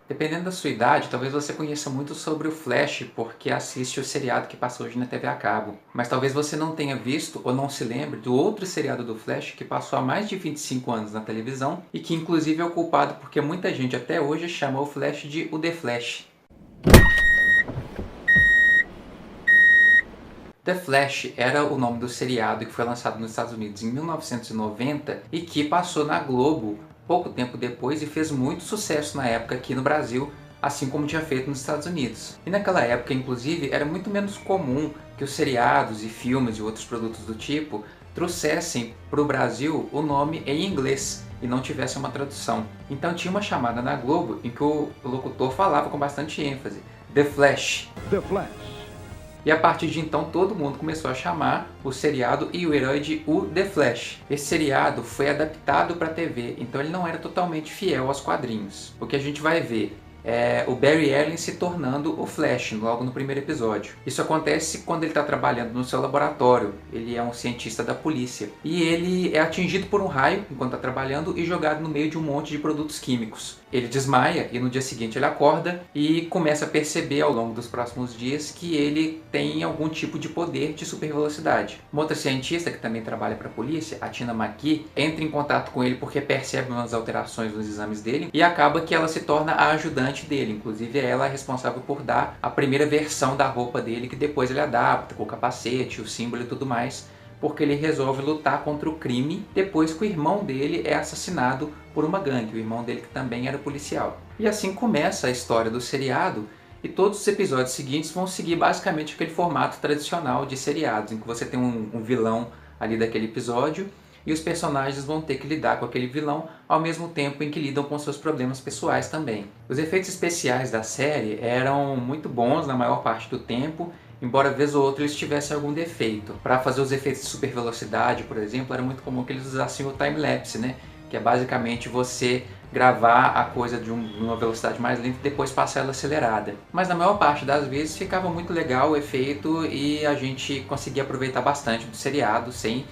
Dependendo da sua idade, talvez você conheça muito sobre o Flash, porque assiste o seriado que passa hoje na TV a cabo. Mas talvez você não tenha visto ou não se lembre do outro seriado do Flash que passou há mais de 25 anos na televisão e que inclusive é o culpado porque muita gente até hoje chama o Flash de o The Flash. The Flash era o nome do seriado que foi lançado nos Estados Unidos em 1990 e que passou na Globo pouco tempo depois e fez muito sucesso na época aqui no Brasil, assim como tinha feito nos Estados Unidos. E naquela época, inclusive, era muito menos comum que os seriados e filmes e outros produtos do tipo trouxessem para o Brasil o nome em inglês e não tivesse uma tradução. Então tinha uma chamada na Globo em que o locutor falava com bastante ênfase: The Flash. The Flash. E a partir de então todo mundo começou a chamar o seriado e o herói de o The Flash. Esse seriado foi adaptado para a TV, então ele não era totalmente fiel aos quadrinhos. O que a gente vai ver é o Barry Allen se tornando o Flash logo no primeiro episódio. Isso acontece quando ele está trabalhando no seu laboratório. Ele é um cientista da polícia. E ele é atingido por um raio enquanto está trabalhando e jogado no meio de um monte de produtos químicos. Ele desmaia e no dia seguinte ele acorda e começa a perceber ao longo dos próximos dias que ele tem algum tipo de poder de super velocidade. Uma outra cientista que também trabalha para a polícia, a Tina McKee, entra em contato com ele porque percebe umas alterações nos exames dele e acaba que ela se torna a ajudante dele. Inclusive ela é responsável por dar a primeira versão da roupa dele que depois ele adapta com o capacete, o símbolo e tudo mais, porque ele resolve lutar contra o crime depois que o irmão dele é assassinado por uma gangue, o irmão dele que também era policial. E assim começa a história do seriado, e todos os episódios seguintes vão seguir basicamente aquele formato tradicional de seriados, em que você tem um vilão ali daquele episódio, e os personagens vão ter que lidar com aquele vilão ao mesmo tempo em que lidam com seus problemas pessoais também. Os efeitos especiais da série eram muito bons na maior parte do tempo, embora vez ou outra eles tivessem algum defeito. Para fazer os efeitos de super velocidade, por exemplo, era muito comum que eles usassem o time-lapse, né? Que é basicamente você gravar a coisa de uma velocidade mais lenta e depois passar ela acelerada. Mas na maior parte das vezes ficava muito legal o efeito e a gente conseguia aproveitar bastante do seriado sem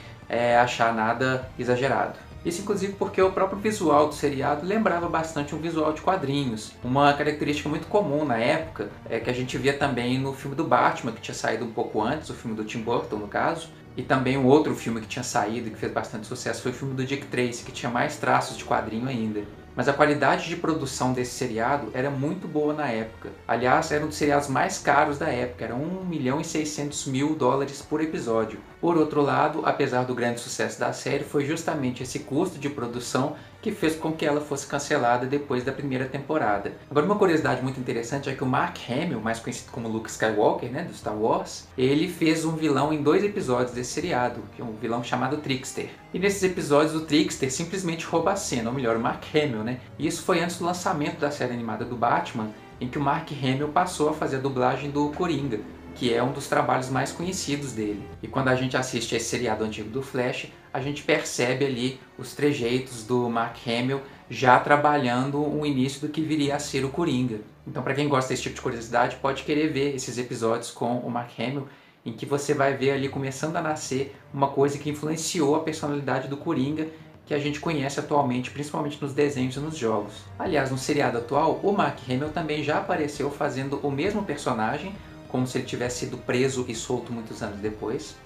achar nada exagerado. Isso inclusive porque o próprio visual do seriado lembrava bastante um visual de quadrinhos. Uma característica muito comum na época é que a gente via também no filme do Batman, que tinha saído um pouco antes, o filme do Tim Burton no caso, e também um outro filme que tinha saído e que fez bastante sucesso foi o filme do Dick Tracy, que tinha mais traços de quadrinho ainda. Mas a qualidade de produção desse seriado era muito boa na época. Aliás, era um dos seriados mais caros da época, era US$ 1.600.000 por episódio. Por outro lado, apesar do grande sucesso da série, foi justamente esse custo de produção que fez com que ela fosse cancelada depois da primeira temporada. Agora, uma curiosidade muito interessante é que o Mark Hamill, mais conhecido como Luke Skywalker, né, do Star Wars, ele fez um vilão em 2 episódios desse seriado, que é um vilão chamado Trickster. E nesses episódios o Trickster simplesmente rouba a cena, ou melhor, o Mark Hamill, né? E isso foi antes do lançamento da série animada do Batman, em que o Mark Hamill passou a fazer a dublagem do Coringa, que é um dos trabalhos mais conhecidos dele. E quando a gente assiste a esse seriado antigo do Flash, a gente percebe ali os trejeitos do Mark Hamill já trabalhando o início do que viria a ser o Coringa. Então, para quem gosta desse tipo de curiosidade, pode querer ver esses episódios com o Mark Hamill, em que você vai ver ali começando a nascer uma coisa que influenciou a personalidade do Coringa, que a gente conhece atualmente, principalmente nos desenhos e nos jogos. Aliás, no seriado atual, o Mark Hamill também já apareceu fazendo o mesmo personagem, como se ele tivesse sido preso e solto muitos anos depois.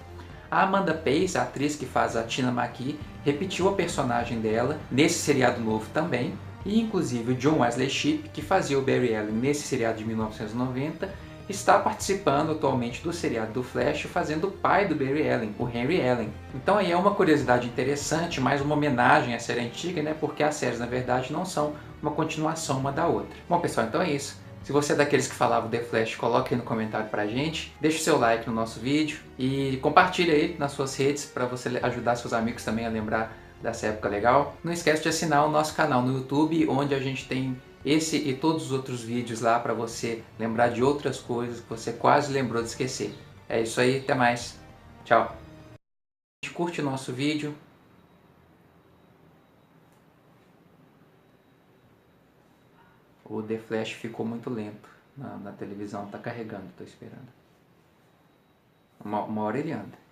A Amanda Pays, a atriz que faz a Tina McKee, repetiu a personagem dela nesse seriado novo também. E inclusive o John Wesley Shipp, que fazia o Barry Allen nesse seriado de 1990, está participando atualmente do seriado do Flash, fazendo o pai do Barry Allen, o Henry Allen. Então aí é uma curiosidade interessante, mais uma homenagem à série antiga, né? Porque as séries na verdade não são uma continuação uma da outra. Bom pessoal, então é isso. Se você é daqueles que falavam The Flash, coloque aí no comentário pra gente, deixe o seu like no nosso vídeo e compartilhe aí nas suas redes para você ajudar seus amigos também a lembrar dessa época legal. Não esquece de assinar o nosso canal no YouTube, onde a gente tem esse e todos os outros vídeos lá para você lembrar de outras coisas que você quase lembrou de esquecer. É isso aí, até mais. Tchau. Curte o nosso vídeo. O The Flash ficou muito lento na televisão, tá carregando, tô esperando. Uma hora ele anda.